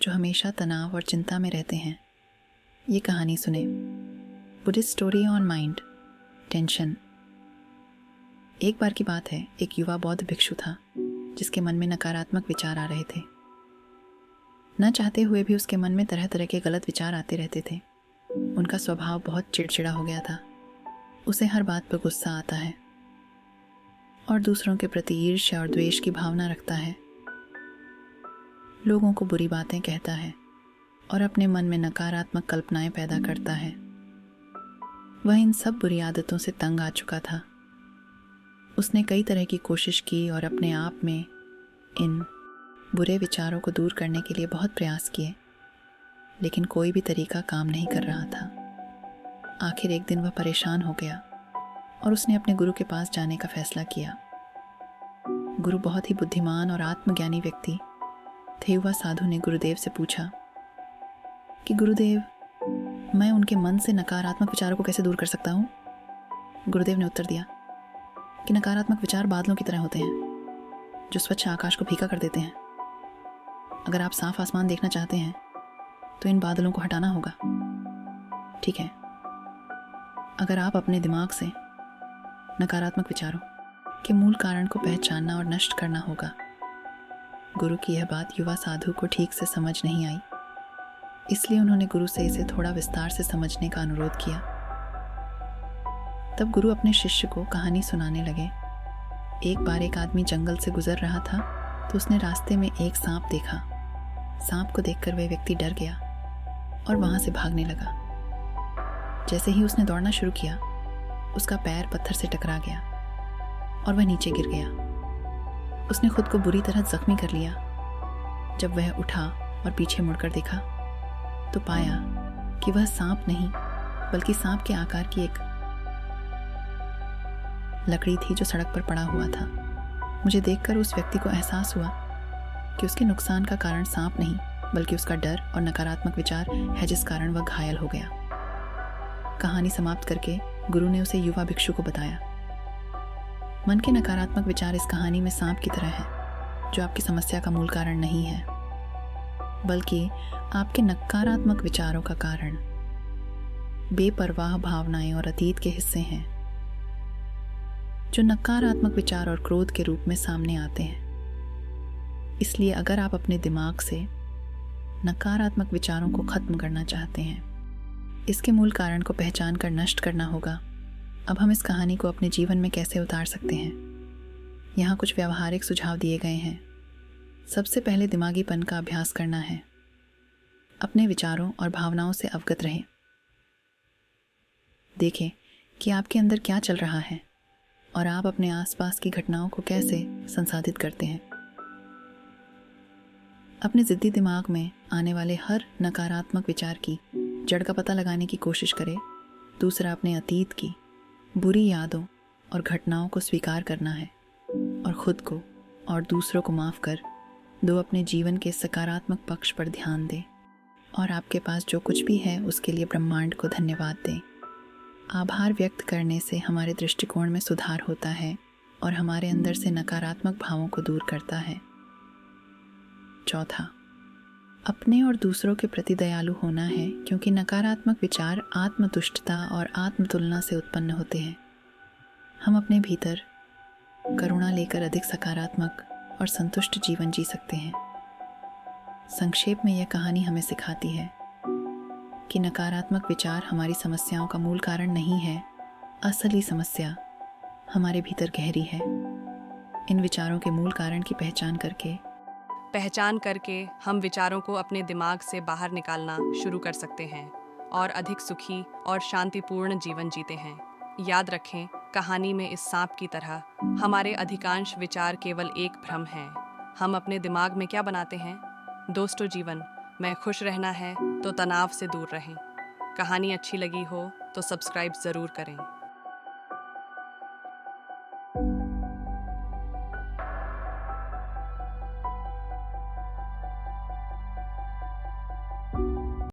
जो हमेशा तनाव और चिंता में रहते हैं, ये कहानी सुने। Buddhist story on mind tension. एक बार की बात है, एक युवा बौद्ध भिक्षु था जिसके मन में नकारात्मक विचार आ रहे थे। न चाहते हुए भी उसके मन में तरह तरह के गलत विचार आते रहते थे। उनका स्वभाव बहुत चिड़चिड़ा हो गया था। उसे हर बात पर गुस्सा आता है और दूसरों के प्रति ईर्ष्या और द्वेष की भावना रखता है। लोगों को बुरी बातें कहता है और अपने मन में नकारात्मक कल्पनाएं पैदा करता है। वह इन सब बुरी आदतों से तंग आ चुका था। उसने कई तरह की कोशिश की और अपने आप में इन बुरे विचारों को दूर करने के लिए बहुत प्रयास किए, लेकिन कोई भी तरीका काम नहीं कर रहा था। आखिर एक दिन वह परेशान हो गया और उसने अपने गुरु के पास जाने का फैसला किया। गुरु बहुत ही बुद्धिमान और आत्मज्ञानी व्यक्ति थे। युवा साधु ने गुरुदेव से पूछा कि गुरुदेव, मैं उनके मन से नकारात्मक विचारों को कैसे दूर कर सकता हूँ? गुरुदेव ने उत्तर दिया कि नकारात्मक विचार बादलों की तरह होते हैं जो स्वच्छ आकाश को फीका कर देते हैं। अगर आप साफ आसमान देखना चाहते हैं तो इन बादलों को हटाना होगा। ठीक है, अगर आप अपने दिमाग से नकारात्मक विचारों के मूल कारण को पहचानना और नष्ट करना होगा। गुरु की यह बात युवा साधु को ठीक से समझ नहीं आई, इसलिए उन्होंने गुरु से इसे थोड़ा विस्तार से समझने का अनुरोध किया। तब गुरु अपने शिष्य को कहानी सुनाने लगे। एक बार एक आदमी जंगल से गुजर रहा था तो उसने रास्ते में एक सांप देखा। सांप को देखकर वह व्यक्ति डर गया और वहां से भागने लगा। जैसे ही उसने दौड़ना शुरू किया, उसका पैर पत्थर से टकरा गया और वह नीचे गिर गया। उसने खुद को बुरी तरह जख्मी कर लिया। जब वह उठा और पीछे मुड़कर देखा तो पाया कि वह सांप नहीं बल्कि सांप के आकार की एक लकड़ी थी जो सड़क पर पड़ा हुआ था। मुझे देखकर उस व्यक्ति को एहसास हुआ कि उसके नुकसान का कारण सांप नहीं बल्कि उसका डर और नकारात्मक विचार है, जिस कारण वह घायल हो गया। कहानी समाप्त करके गुरु ने उसे युवा भिक्षु को बताया, मन के नकारात्मक विचार इस कहानी में सांप की तरह है, जो आपकी समस्या का मूल कारण नहीं है बल्कि आपके नकारात्मक विचारों का कारण बेपरवाह भावनाएं और अतीत के हिस्से हैं जो नकारात्मक विचार और क्रोध के रूप में सामने आते हैं। इसलिए अगर आप अपने दिमाग से नकारात्मक विचारों को खत्म करना चाहते हैं, इसके मूल कारण को पहचान कर नष्ट करना होगा। अब हम इस कहानी को अपने जीवन में कैसे उतार सकते हैं? यहाँ कुछ व्यावहारिक सुझाव दिए गए हैं। सबसे पहले दिमागीपन का अभ्यास करना है। अपने विचारों और भावनाओं से अवगत रहें। देखें कि आपके अंदर क्या चल रहा है और आप अपने आसपास की घटनाओं को कैसे संसाधित करते हैं। अपने जिद्दी दिमाग में आने वाले हर नकारात्मक विचार की जड़ का पता लगाने की कोशिश करें। दूसरा, अपने अतीत की बुरी यादों और घटनाओं को स्वीकार करना है और खुद को और दूसरों को माफ़ कर दो। अपने जीवन के सकारात्मक पक्ष पर ध्यान दें और आपके पास जो कुछ भी है उसके लिए ब्रह्मांड को धन्यवाद दें। आभार व्यक्त करने से हमारे दृष्टिकोण में सुधार होता है और हमारे अंदर से नकारात्मक भावों को दूर करता है। चौथा, अपने और दूसरों के प्रति दयालु होना है, क्योंकि नकारात्मक विचार आत्मतुष्टता और आत्मतुलना से उत्पन्न होते हैं। हम अपने भीतर करुणा लेकर अधिक सकारात्मक और संतुष्ट जीवन जी सकते हैं। संक्षेप में यह कहानी हमें सिखाती है कि नकारात्मक विचार हमारी समस्याओं का मूल कारण नहीं है। असली समस्या हमारे भीतर गहरी है। इन विचारों के मूल कारण की पहचान करके हम विचारों को अपने दिमाग से बाहर निकालना शुरू कर सकते हैं और अधिक सुखी और शांतिपूर्ण जीवन जीते हैं। याद रखें, कहानी में इस सांप की तरह हमारे अधिकांश विचार केवल एक भ्रम हैं। हम अपने दिमाग में क्या बनाते हैं? दोस्तों, जीवन में खुश रहना है तो तनाव से दूर रहें। कहानी अच्छी लगी हो तो सब्सक्राइब ज़रूर करें।